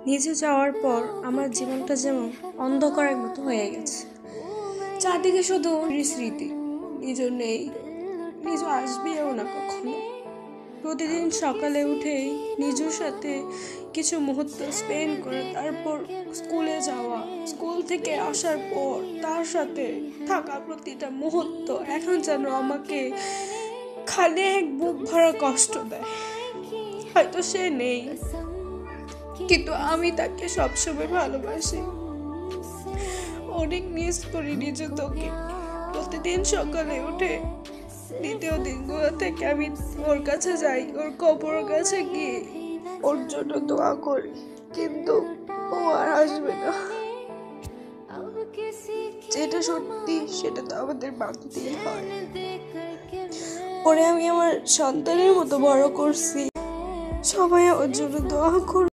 নিচে যাওয়ার পর আমার জীবনটা যেমন অন্ধকারের মতো হয়ে গেছে। চারদিকে শুধু স্মৃতি, নিজ নেই, নিজ আসবেও না কখনো। প্রতিদিন সকালে উঠেই নিজের সাথে কিছু মুহূর্ত স্পেন্ড করে তারপর স্কুলে যাওয়া, স্কুল থেকে আসার পর তার সাথে থাকা প্রতিটা মুহূর্ত এখন যেন আমাকে খালি এক বুক ভরা কষ্ট দেয়। হয়তো সে নেই, কিন্তু আমি তাকে সবসময় ভালোবাসি। অনেক মিস করি নিজে তোকে। প্রতিদিন সকালে উঠে দ্বিতীয় দিনগুলো থেকে আমি ওর কাছে যাই, ওর কবরের কাছে গিয়ে ওর জন্য দোয়া করি, কিন্তু ও আর আসবে না। যেটা সত্যি সেটা তো আমাদের মানতেই হয়। ওরে আমি আমার সন্তানের মতো বড় করছি, সবাই ওর জন্য দোয়া করুন।